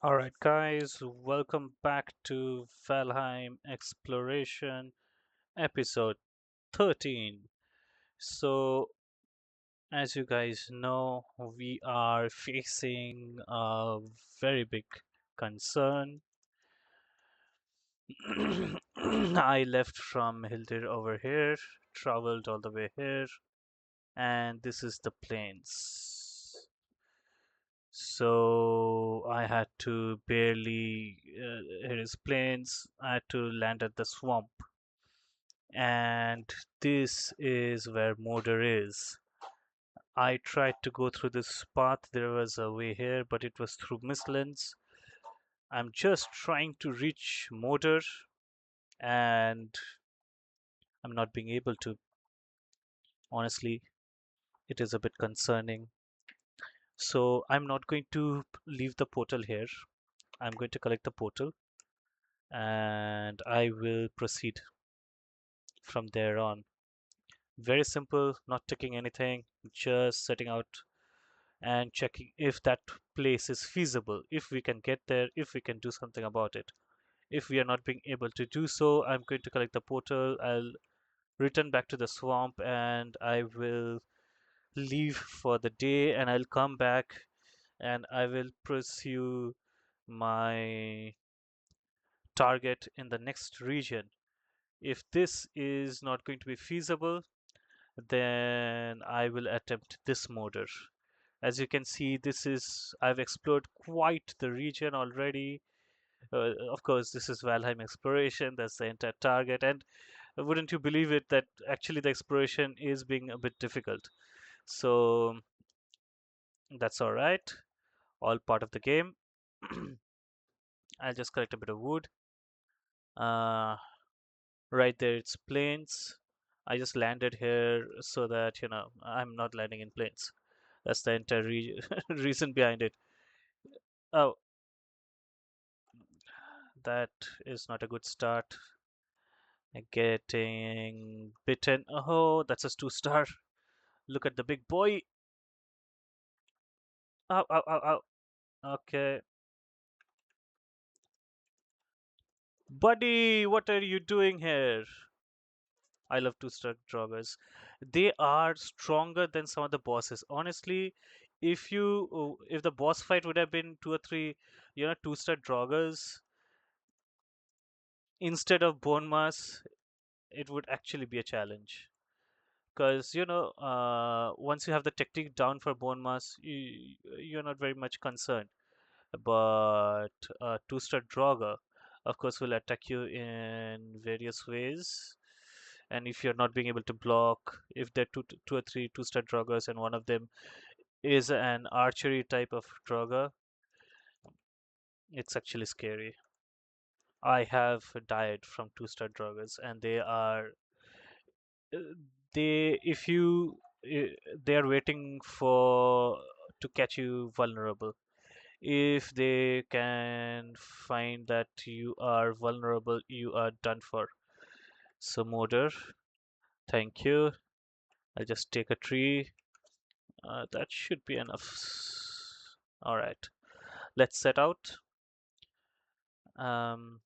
All right, guys, welcome back to Valheim Exploration episode 13. So, as you guys know, we are facing a very big concern. I left from Hildir over here, traveled all the way here, and this is the plains. So I had to barely, here is plains, I had to land at the swamp. And this is where Moder is. I tried to go through this path. There was a way here, but it was through Mistlands. I'm just trying to reach Moder, and I'm not being able to. Honestly, it is a bit concerning. So I'm not going to leave the portal here. I'm going to collect the portal, and I will proceed from there on. Very simple, not taking anything, just setting out and checking if that place is feasible, if we can get there, if we can do something about it. If we are not being able to do so, I'm going to collect the portal. I'll return back to the swamp and I will leave for the day and I'll come back and I will pursue my target in the next region. If this is not going to be feasible, then I will attempt this motor. As you can see, I've explored quite the region already. Of course, this is Valheim exploration. That's the entire target. And wouldn't you believe it that actually the exploration is being a bit difficult. So that's all right. All part of the game. I'll just collect a bit of wood. Uh, right there, it's plains. I just landed here so that I'm not landing in plains. That's the entire reason behind it. Oh, that is not a good start. Getting bitten. Oh, that's a 2 star. Look at the big boy. Ow, ow, ow, ow. Okay. Buddy, what are you doing here? I love 2 star joggers. They are stronger than some of the bosses. Honestly, if the boss fight would have been two or three, 2 star joggers instead of bone mass, it would actually be a challenge. Because once you have the technique down for bone mass, you're not very much concerned. But 2 star Draugr, of course, will attack you in various ways. And if you're not being able to block, if there are two or three 2 star Draugrs and one of them is an archery type of Draugr, it's actually scary. I have died from 2 star Draugrs, and uh, they if you they are waiting for to catch you vulnerable. If they can find that you are vulnerable, you are done for. So Moder, thank you. I'll just take a tree. That should be enough. All right, let's set out. Um,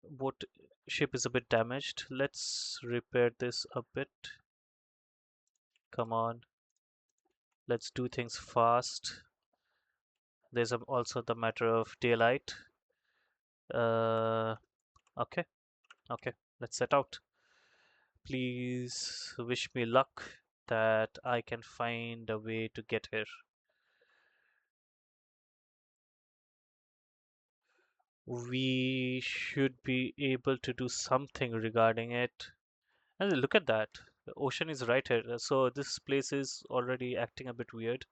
what ship is a bit damaged. Let's repair this a bit. Come on, let's do things fast. There's also the matter of daylight. Uh, okay, okay, let's set out. Please wish me luck that I can find a way to get here. We should be able to do something regarding it. And look at that. The ocean is right here. So this place is already acting a bit weird.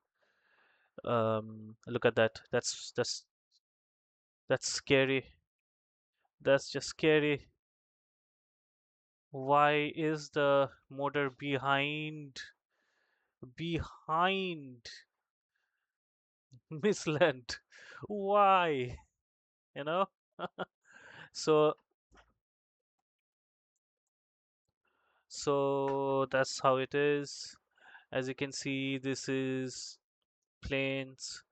Look at that. That's scary. That's just scary. Why is the motor behind Miss Land? Why? You know? So that's how it is. As you can see, this is plains.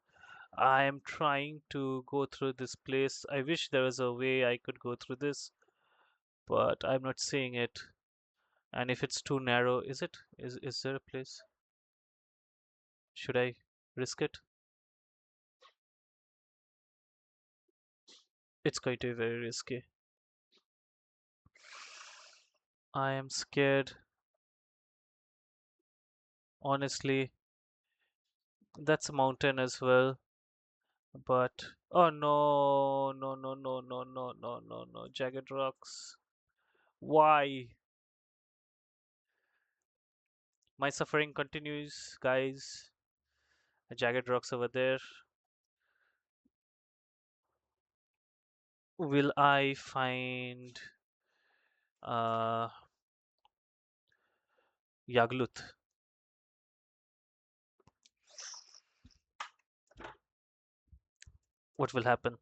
I am trying to go through this place. I wish there was a way I could go through this, but I'm not seeing it. And if it's too narrow, is it? Is there a place? Should I risk it? It's going to be very risky. I am scared. Honestly, that's a mountain as well. But oh no, no, no, no, no, no, no, no, no. Jagged rocks. Why? My suffering continues, guys. Jagged rocks over there. Will I find uh Yagluth? What will happen?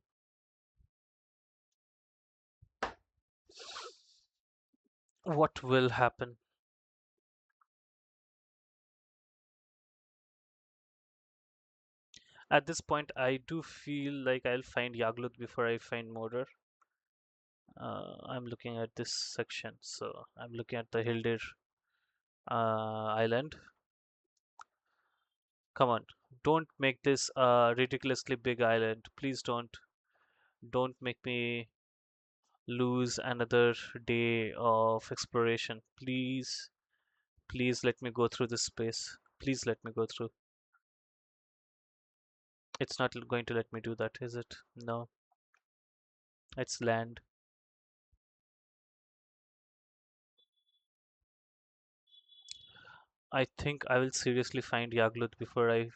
What will happen? At this point, I do feel like I'll find Yagluth before I find Mordor. I'm looking at this section, so I'm looking at the Hildir island. Come on, don't make this a ridiculously big island. Please don't. Don't make me lose another day of exploration. Please, please let me go through this space. Please let me go through. It's not going to let me do that, is it? No, it's land. I think I will seriously find Yagluth before I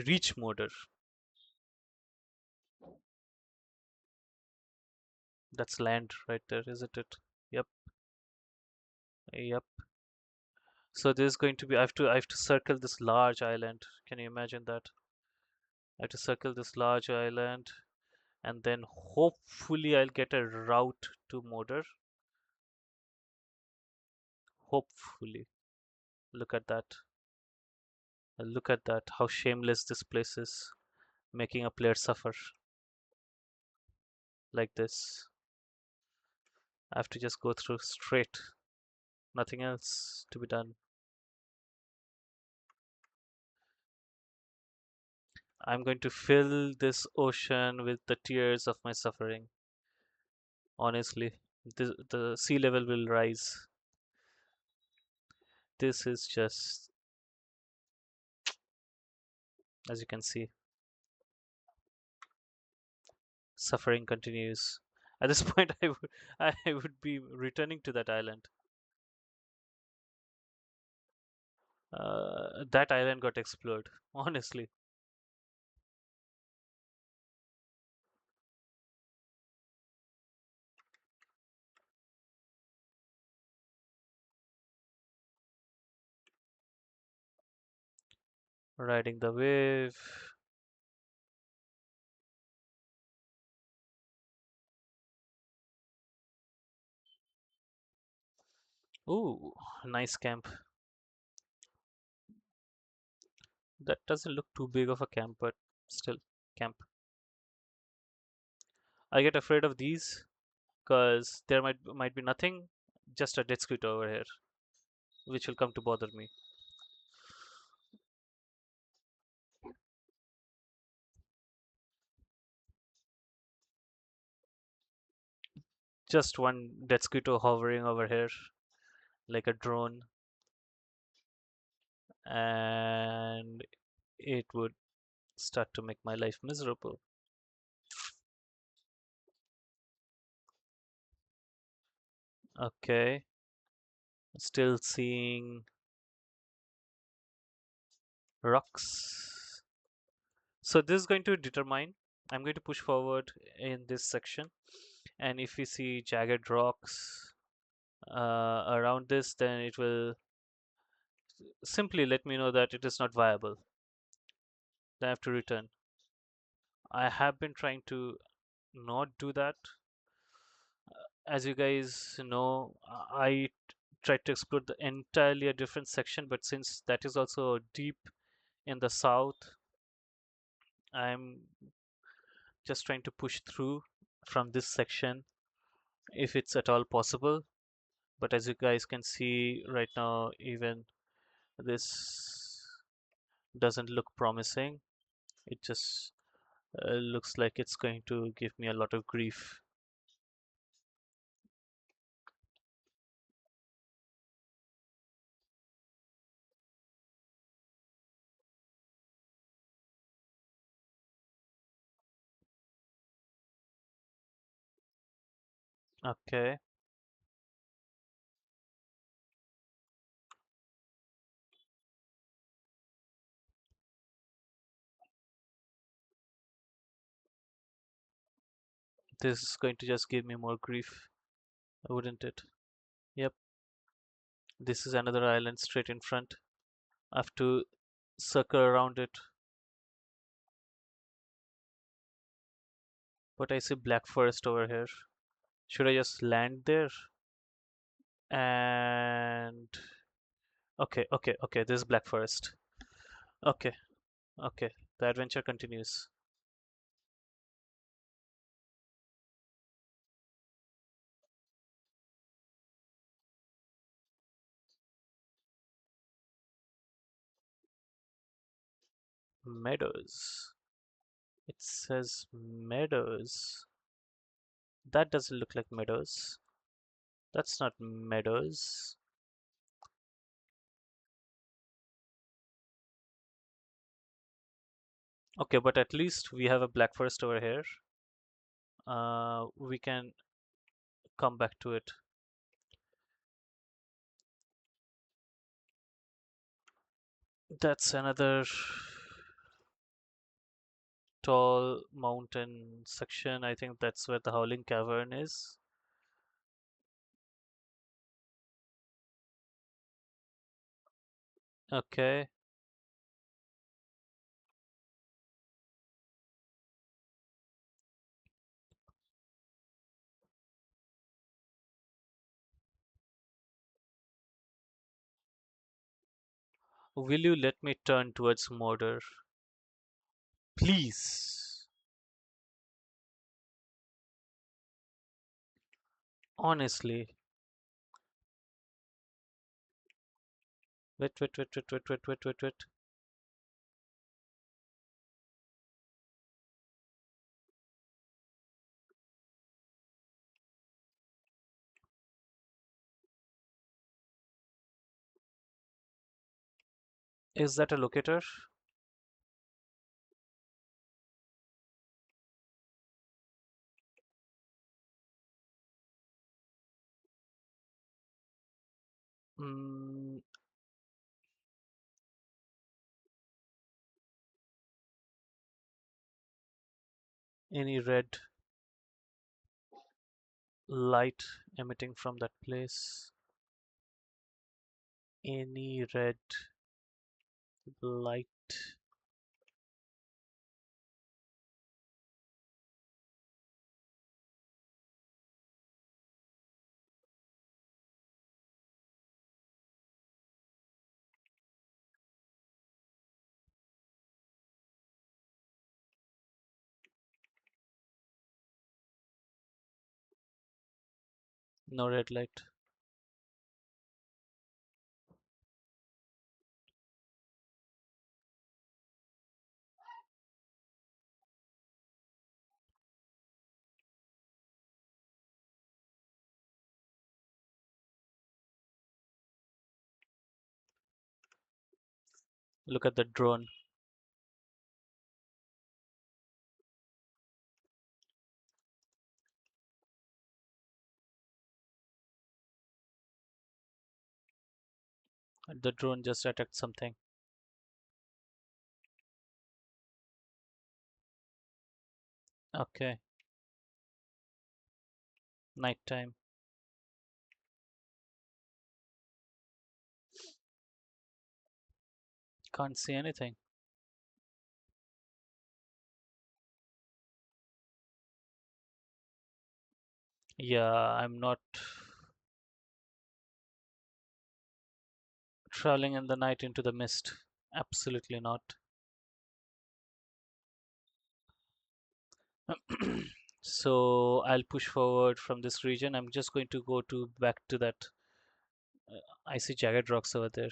reach Mordor. That's land right there, isn't it? Yep, yep. So there's going to be I have to circle this large island. Can you imagine that? I have to circle this large island and then hopefully I'll get a route to Mordor. Hopefully. Look at that. Look at that. How shameless this place is. Making a player suffer like this. I have to just go through straight. Nothing else to be done. I'm going to fill this ocean with the tears of my suffering. Honestly, the sea level will rise. This is just, as you can see, suffering continues. At this point, I would be returning to that island. That island got explored. Honestly, riding the wave. Ooh, nice camp. That doesn't look too big of a camp, but still, camp. I get afraid of these because there might be nothing, just a dead squid over here, which will come to bother me. Just one dead squid hovering over here like a drone, and it would start to make my life miserable. Okay, still seeing rocks. So this is going to determine. I'm going to push forward in this section, and if we see jagged rocks around this, then it will simply let me know that it is not viable. Then I have to return. I have been trying to not do that. As you guys know, I tried to explore the entirely a different section, but since that is also deep in the south, I'm just trying to push through from this section if it's at all possible. But as you guys can see right now, even this doesn't look promising. It just looks like it's going to give me a lot of grief. Okay, this is going to just give me more grief, wouldn't it? Yep, this is another island straight in front. I have to circle around it, but I see black forest over here. Should I just land there? And okay, this is black forest. Okay, okay, the adventure continues. Meadows. It says meadows. That doesn't look like meadows. That's not meadows. Okay, but at least we have a black forest over here. We can come back to it. That's another tall mountain section. I think that's where the Howling Cavern is. Okay. Will you let me turn towards Mordor? Please. Honestly. Wait. Is that a locator? Mm, any red light emitting from that place? Any red light? No red light. Look at the drone. The drone just attacked something. Okay, nighttime. Can't see anything. Yeah, I'm not traveling in the night into the mist. Absolutely not. So I'll push forward from this region. I'm just going to go to back to that. I see jagged rocks over there.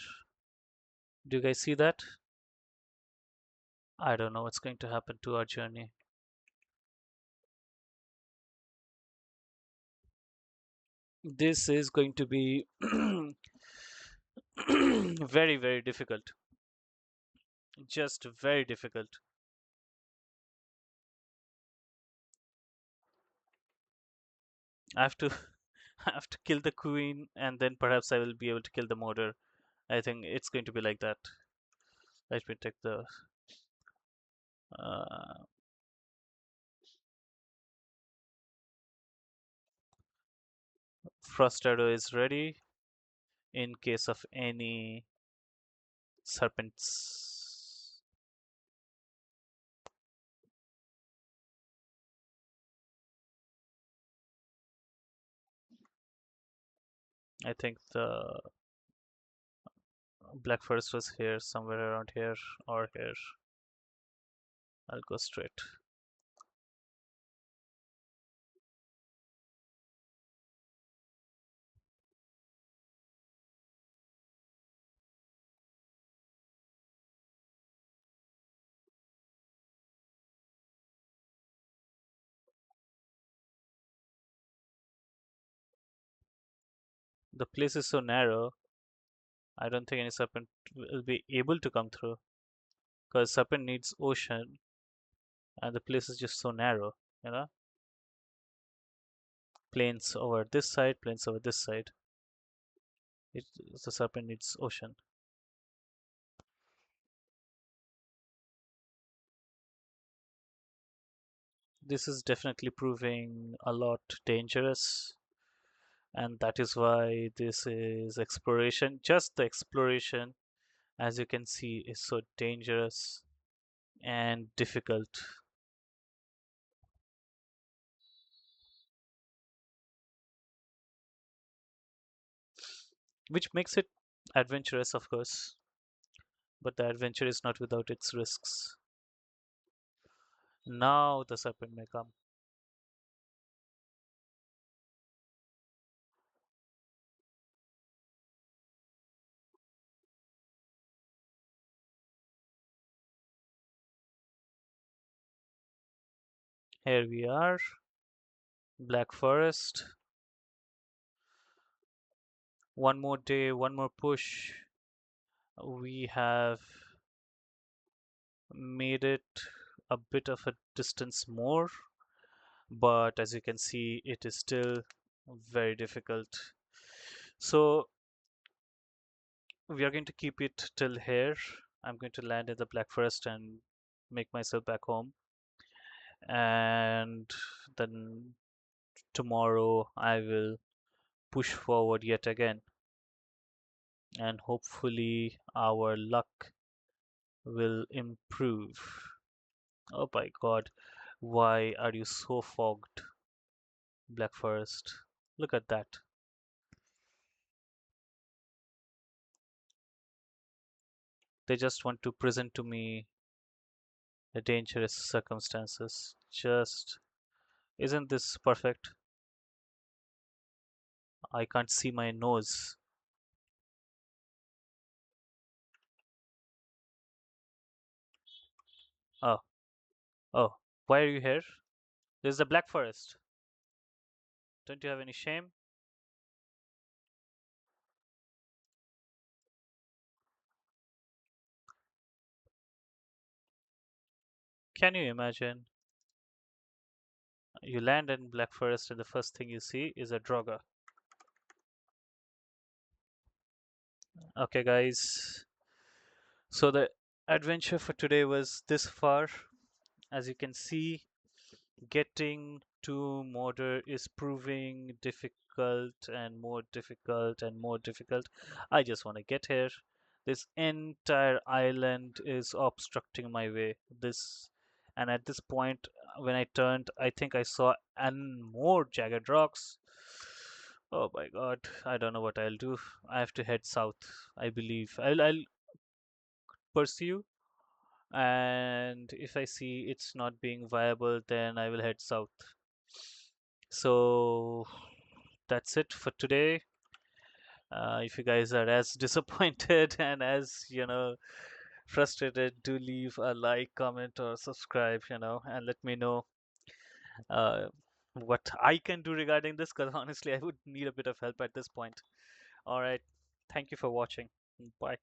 Do you guys see that? I don't know what's going to happen to our journey. This is going to be very, very difficult. Just very difficult. I have to I have to kill the queen and then perhaps I will be able to kill the mortar. I think it's going to be like that. Let me take the uh, frost arrow is ready in case of any serpents. I think the black forest was here, somewhere around here or here. I'll go straight. The place is so narrow, I don't think any serpent will be able to come through because serpent needs ocean and the place is just so narrow, you know? Plains over this side, plains over this side. It, the serpent needs ocean. This is definitely proving a lot dangerous, and that is why this is exploration. Just the exploration, as you can see, is so dangerous and difficult, which makes it adventurous, of course, but the adventure is not without its risks. Now the serpent may come. Here we are, Black Forest. One more day, one more push. We have made it a bit of a distance more, but as you can see, it is still very difficult. So we are going to keep it till here. I'm going to land in the Black Forest and make myself back home. And then tomorrow I will push forward yet again. And hopefully our luck will improve. Oh my god, why are you so fogged, Black Forest? Look at that. They just want to present to me the dangerous circumstances. Just isn't this perfect? I can't see my nose. Oh, oh, why are you here? There's the Black Forest. Don't you have any shame? Can you imagine? You land in Black Forest and the first thing you see is a Draugr. Okay, guys. So the adventure for today was this far. As you can see, getting to Mordor is proving difficult and more difficult and more difficult. I just want to get here. This entire island is obstructing my way. This, and at this point, when I turned, I think I saw and more jagged rocks. Oh my god, I don't know what I'll do. I have to head south, I believe. I'll pursue And if I see it's not being viable, then I will head south. So that's it for today. If you guys are as disappointed and as, frustrated, do leave a like, comment, or subscribe, and let me know uh, what I can do regarding this, because honestly, I would need a bit of help at this point. All right. Thank you for watching. Bye.